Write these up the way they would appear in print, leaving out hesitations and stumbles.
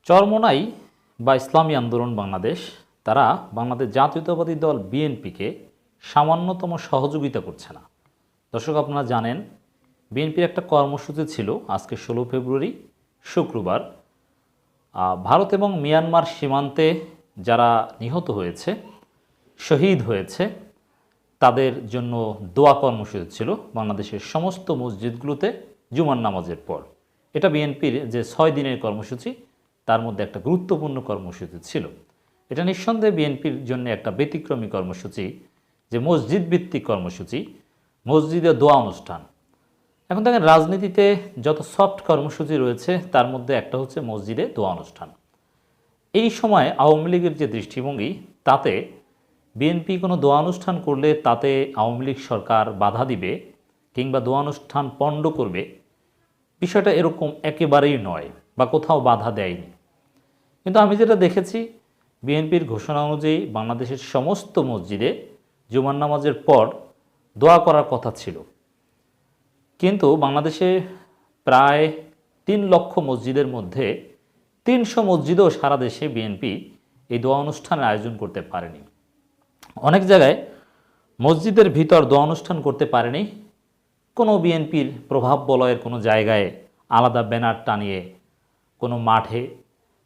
চরমোনাই বা ইসলামী আন্দোলন বাংলাদেশ তারা বাংলাদেশ জাতীয়তাবাদী দল বিএনপিকে সামান্যতম সহযোগিতা করছে না। দর্শক, আপনারা জানেন বিএনপির একটা কর্মসূচি ছিল আজকে 16 ফেব্রুয়ারি শুক্রবার ভারত এবং মিয়ানমার সীমান্তে যারা নিহত হয়েছে, শহীদ হয়েছে, তাদের জন্য দোয়া কর্মসূচি ছিল বাংলাদেশের সমস্ত মসজিদগুলোতে জুমার নামাজের পর। এটা বিএনপির যে 6 দিনের কর্মসূচি তার মধ্যে একটা গুরুত্বপূর্ণ কর্মসূচি ছিল। এটা নিঃসন্দেহে বিএনপির জন্য একটা ব্যতিক্রমী কর্মসূচি, যে মসজিদ ভিত্তিক কর্মসূচি, মসজিদে দোয়া অনুষ্ঠান। এখন দেখেন, রাজনীতিতে যত সফট কর্মসূচি রয়েছে তার মধ্যে একটা হচ্ছে মসজিদে দোয়া অনুষ্ঠান। এই সময় আওয়ামী লীগের যে দৃষ্টিভঙ্গি, তাতে বিএনপি কোনো দোয়া অনুষ্ঠান করলে তাতে আওয়ামী লীগ সরকার বাধা দিবে কিংবা দোয়া অনুষ্ঠান পণ্ড করবে, বিষয়টা এরকম একেবারেই নয় বা কোথাও বাধা দেয়নি। কিন্তু আমি যেটা দেখেছি, বিএনপির ঘোষণা অনুযায়ী বাংলাদেশের সমস্ত মসজিদে জুমার নামাজের পর দোয়া করার কথা ছিল, কিন্তু বাংলাদেশে প্রায় 3 লক্ষ মসজিদের মধ্যে 300 মসজিদেও সারা দেশে বিএনপি এই দোয়া অনুষ্ঠানের আয়োজন করতে পারেনি। অনেক জায়গায় মসজিদের ভিতর দোয়া অনুষ্ঠান করতে পারেনি, কোনো বিএনপির প্রভাব বলয়ের কোনো জায়গায় আলাদা ব্যানার টানিয়ে কোনো মাঠে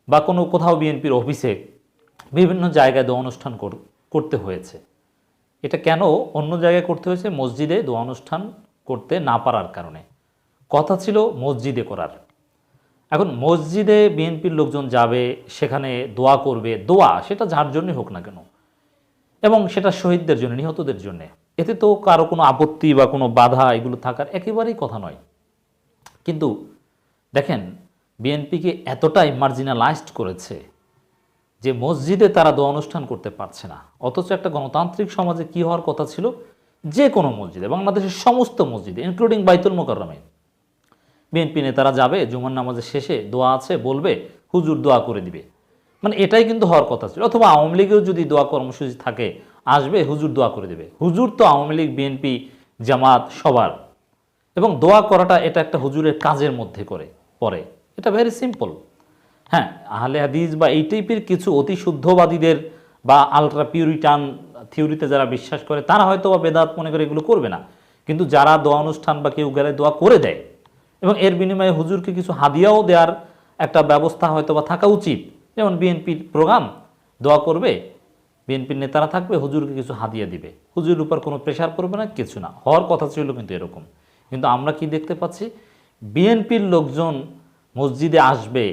বা কোথাও বিএনপির অফিসে বিভিন্ন জায়গায় দোয়া অনুষ্ঠান করতে হয়েছে। এটা কেন অন্য জায়গায় করতে হয়েছে? মসজিদে দোয়া অনুষ্ঠান করতে না পারার কারণে। কথা ছিল মসজিদে করার। এখন মসজিদে বিএনপির লোকজন যাবে, সেখানে দোয়া করবে, দোয়া সেটা যার জন্যই হোক না কেন, এবং সেটা শহীদদের জন্য, নিহতদের জন্য, এতে তো কারো কোনো আপত্তি বা কোনো বাধা এগুলো থাকার একেবারেই কথা নয়। কিন্তু দেখেন, বিএনপিকে এতটাই মার্জিনালাইজড করেছে যে মসজিদে তারা দোয়া অনুষ্ঠান করতে পারছে না। অথচ একটা গণতান্ত্রিক সমাজে কি হওয়ার কথা ছিল, যে কোনো মসজিদে, বাংলাদেশের সমস্ত মসজিদে ইনক্লুডিং বাইতুল মোকাররমে বিএনপি নেতারা যাবে, জুমার নামাজের শেষে দোয়া আছে বলবে, হুজুর দোয়া করে দিবে। মানে এটাই কিন্তু হওয়ার কথা ছিল। অথবা আওয়ামী লীগেও যদি দোয়া কর্মসূচি থাকে, আসবে, হুজুর দোয়া করে দেবে। হুজুর তো আওয়ামী লীগ, বিএনপি, জামাত সবার, এবং দোয়া করাটা এটা একটা হুজুরের কাজের মধ্যে পড়ে। এটা ভেরি সিম্পল। হ্যাঁ, আহলে হাদিস বা এই টাইপের কিছু অতি শুদ্ধবাদীদের বা আলট্রা পিউরিটান থিওরিতে যারা বিশ্বাস করে, তারা হয়তো বা বেদাত মনে করে এগুলো করবে না। কিন্তু যারা দোয়া অনুষ্ঠান বা কেউ গেলে দোয়া করে দেয় এবং এর বিনিময়ে হুজুরকে কিছু হাদিয়াও দেওয়ার একটা ব্যবস্থা হয়তো বা থাকা উচিত। যেমন বিএনপির প্রোগ্রাম, দোয়া করবে, বিএনপির নেতারা থাকবে, হুজুরকে কিছু হাদিয়া দিবে, হুজুরের উপর কোনো প্রেশার করবে না, কিছু না। হওয়ার কথা ছিল কিন্তু এরকম। কিন্তু আমরা কি দেখতে পাচ্ছি, বিএনপির লোকজন মসজিদে আসবে,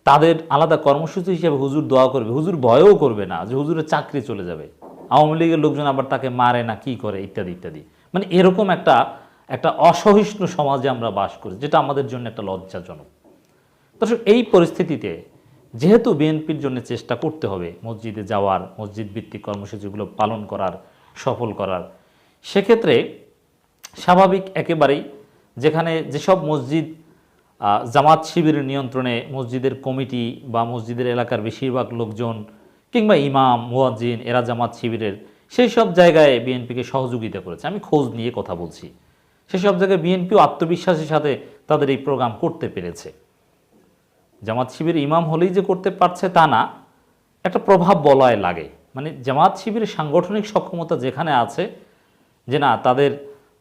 তাদের আলাদা কর্মসূচি হিসেবে হুজুর দোয়া করবে, হুজুর ভয়ও করবে না যে হুজুরের চাকরি চলে যাবে, আওয়ামী লীগের লোকজন আবার তাকে মারে না, কি করে, ইত্যাদি ইত্যাদি। মানে এরকম একটা অসহিষ্ণু সমাজে আমরা বাস করি, যেটা আমাদের জন্য একটা লজ্জাজনক। দর্শক, এই পরিস্থিতিতে যেহেতু বিএনপির জন্য চেষ্টা করতে হবে মসজিদে যাওয়ার, মসজিদ ভিত্তিক কর্মসূচিগুলো পালন করার, সফল করার, সেক্ষেত্রে স্বাভাবিক একেবারেই যেখানে যেসব মসজিদ জামাত শিবিরের নিয়ন্ত্রণে, মসজিদের কমিটি বা মসজিদের এলাকার বেশিরভাগ লোকজন কিংবা ইমাম, মুয়াজ্জিন এরা জামাত শিবিরের, সেই সব জায়গায় বিএনপিকে সহযোগিতা করেছে। আমি খোঁজ নিয়ে কথা বলছি, সেসব জায়গায় বিএনপিও আত্মবিশ্বাসের সাথে তাদের এই প্রোগ্রাম করতে পেরেছে। জামাত শিবির ইমাম হলেই যে করতে পারছে তা না, একটা প্রভাব বলয় লাগে। মানে জামাত শিবিরের সাংগঠনিক সক্ষমতা যেখানে আছে, যে না তাদের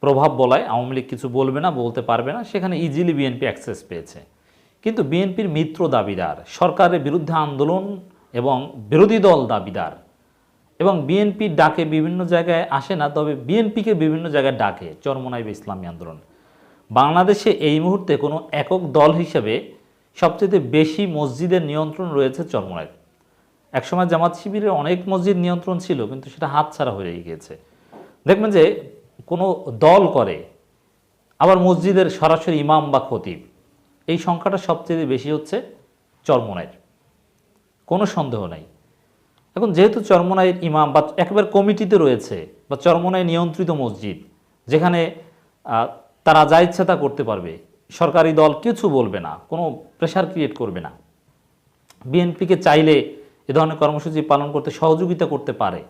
প্রভাব বলয়, আওয়ামী লীগ কিছু বলবে না, বলতে পারবে না, সেখানে ইজিলি বিএনপি অ্যাক্সেস পেয়েছে। কিন্তু বিএনপির মিত্র দাবিদার, সরকারের বিরুদ্ধে আন্দোলন এবং বিরোধী দল দাবিদার, এবং বিএনপির ডাকে বিভিন্ন জায়গায় আসে না, তবে বিএনপিকে বিভিন্ন জায়গায় ডাকে চরমোনাই বা ইসলামী আন্দোলন। বাংলাদেশে এই মুহূর্তে কোনো একক দল হিসেবে সবচেয়ে বেশি মসজিদের নিয়ন্ত্রণ রয়েছে চরমোনাইয়ের। একসময় জামাত শিবিরের অনেক মসজিদ নিয়ন্ত্রণ ছিল, কিন্তু সেটা হাতছাড়া হয়ে গিয়েছে। দেখবেন যে কোনো দল করে, আবার মসজিদের সরাসরি ইমাম বা খতিব, এই সংখ্যাটা সবচেয়ে বেশি হচ্ছে চরমোনাইয়ের, কোনো সন্দেহ নাই। এখন যেহেতু চরমোনাইয়ের ইমাম বা একেবারে কমিটিতে রয়েছে, বা চরমোনাই নিয়ন্ত্রিত মসজিদ, যেখানে তারা যা ইচ্ছা তা করতে পারবে, সরকারি দল কিছু বলবে না, কোনো প্রেশার ক্রিয়েট করবে না, বিএনপিকে চাইলে এ ধরনের কর্মসূচি পালন করতে সহযোগিতা করতে পারে,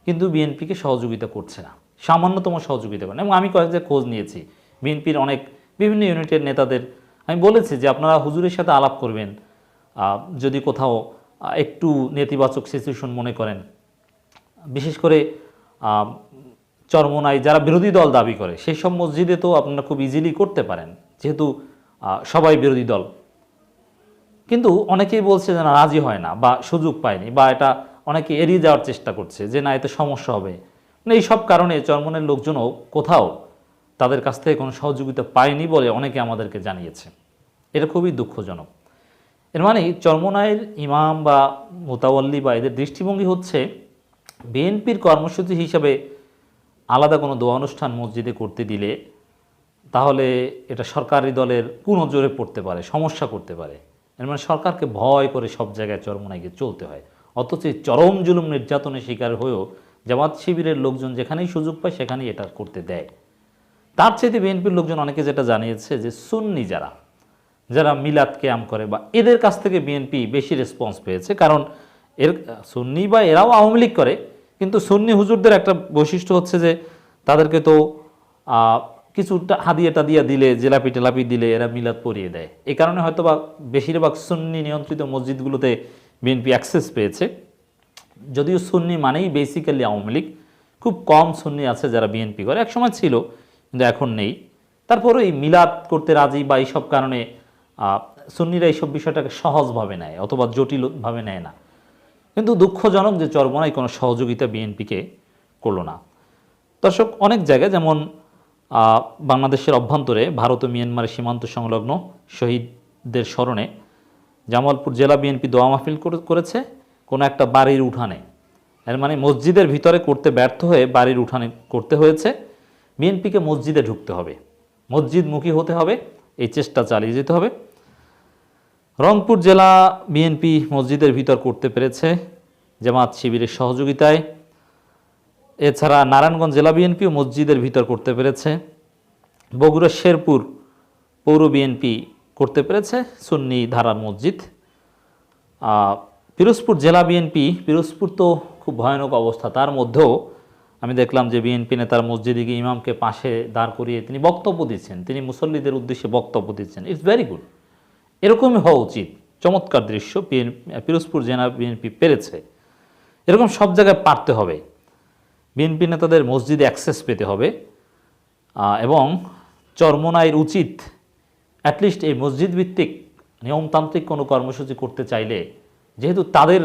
কিন্তু বিএনপিকে সহযোগিতা করছে না, সামান্যতম সহযোগিতা করে না। এবং আমি কয়েক জায়গায় খোঁজ নিয়েছি, বিএনপির বিভিন্ন ইউনিটের নেতাদের আমি বলেছি যে আপনারা হুজুরের সাথে আলাপ করবেন, যদি কোথাও একটু নেতিবাচক সিচুয়েশন মনে করেন, বিশেষ করে আহ, চরমোনাই যারা বিরোধী দল দাবি করে সেই সব মসজিদে তো আপনারা খুব ইজিলি করতে পারেন, যেহেতু সবাই বিরোধী দল। কিন্তু অনেকেই বলছে যে না, রাজি হয় না বা সুযোগ পায়নি, বা এটা অনেকে এড়িয়ে যাওয়ার চেষ্টা করছে যে না, এতে সমস্যা হবে। মানে এই সব কারণে চরমোনাইয়ের লোকজনও কোথাও তাদের কাছ থেকে কোনো সহযোগিতা পায়নি বলে অনেকে আমাদেরকে জানিয়েছে। এটা খুবই দুঃখজনক। এর মানে চরমোনাইয়ের ইমাম বা মোতাওয়াল্লি বা এদের দৃষ্টিভঙ্গি হচ্ছে বিএনপির কর্মসূচি হিসাবে আলাদা কোনো দোয়া অনুষ্ঠান মসজিদে করতে দিলে তাহলে এটা সরকারি দলের পুনঃজোরে পড়তে পারে, সমস্যা করতে পারে। এর মানে সরকারকে ভয় করে সব জায়গায় চরমোনাইকে চলতে হয়। অথচ এই চরম জুলুম নির্যাতনের শিকার হয়েও জামাত শিবিরের লোকজন যেখানেই সুযোগ পায় সেখানেই এটা করতে দেয়। তার চাইতে বিএনপির লোকজন অনেকে যেটা জানিয়েছে যে সুন্নি যারা মিলাদ কেয়াম করে বা এদের কাছ থেকে বিএনপি বেশি রেসপন্স পেয়েছে। কারণ সুন্নি বা এরাও আওয়ামী লীগ করে, কিন্তু সুন্নি হুজুরদের একটা বৈশিষ্ট্য হচ্ছে যে তাদেরকে তো কিছুটা হাদিয়া টাদিয়া দিলে, জেলাপি টেলাপি দিলে এরা মিলাদ পরিয়ে দেয়। এই কারণে হয়তো বা বেশিরভাগ সুন্নি নিয়ন্ত্রিত মসজিদগুলোতে বিএনপি অ্যাক্সেস পেয়েছে। যদিও সুন্নি মানেই বেসিক্যালি আওয়ামী লীগ, খুব কম সুন্নি আছে যারা বিএনপি করে, একসময় ছিল কিন্তু এখন নেই। তারপরে এই মিলাদ করতে রাজি বা এইসব কারণে সুন্নিরা এইসব বিষয়টাকে সহজভাবে নেয় অথবা জটিলভাবে নেয় না। কিন্তু দুঃখজনক যে চরমোনাই কোনো সহযোগিতা বিএনপিকে করলো না। দর্শক, অনেক জায়গায় যেমন বাংলাদেশের অভ্যন্তরে ভারত ও মিয়ানমারের সীমান্ত সংলগ্ন শহীদদের স্মরণে জামালপুর জেলা বিএনপি দোয়া মাহফিল করেছে কোনো একটা বাড়ির উঠানে। এর মানে মসজিদের ভিতরে করতে ব্যর্থ হয়ে বাড়ির উঠানে করতে হয়েছে। বিএনপিকে মসজিদে ঢুকতে হবে, মসজিদমুখী হতে হবে, এই চেষ্টা চালিয়ে যেতে হবে। রংপুর জেলা বিএনপি মসজিদের ভিতর করতে পেরেছে জামাত শিবিরের সহযোগিতায়। এছাড়া নারায়ণগঞ্জ জেলা বিএনপিও মসজিদের ভিতর করতে পেরেছে। বগুড়া শেরপুর পৌর বিএনপি করতে পেরেছে সুন্নি ধারার মসজিদ। পিরোজপুর জেলা বিএনপি, পিরোজপুর তো খুব ভয়ানক অবস্থা, তার মধ্যেও আমি দেখলাম যে বিএনপি নেতার মসজিদে গিয়ে ইমামকে পাশে দাঁড় করিয়ে তিনি বক্তব্য দিচ্ছেন, তিনি মুসল্লিদের উদ্দেশ্যে বক্তব্য দিচ্ছেন। ইটস ভেরি গুড, এরকমই হওয়া উচিত। চমৎকার দৃশ্য পিরোজপুর জেলা বিএনপি পেরেছে। এরকম সব জায়গায় পারতে হবে। বিএনপি নেতাদের মসজিদে অ্যাক্সেস পেতে হবে এবং চরমোনাইয়ের উচিত অ্যাটলিস্ট এই মসজিদ ভিত্তিক নিয়মতান্ত্রিক কোনো কর্মসূচি করতে চাইলে, যেহেতু তাদের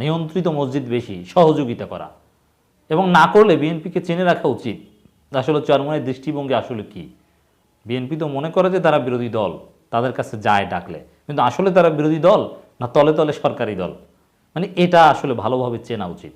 নিয়ন্ত্রিত মসজিদ বেশি, সহযোগিতা করা। এবং না করলে বিএনপিকে চিনে রাখা উচিত আসলে চরমোনাইয়ের দৃষ্টিভঙ্গি আসলে কি। বিএনপি তো মনে করে যে তারা বিরোধী দল, তাদের কাছে যায় ডাকলে, কিন্তু আসলে তারা বিরোধী দল না তলে তলে সরকারি দল, মানে এটা আসলে ভালোভাবে চেনা উচিত।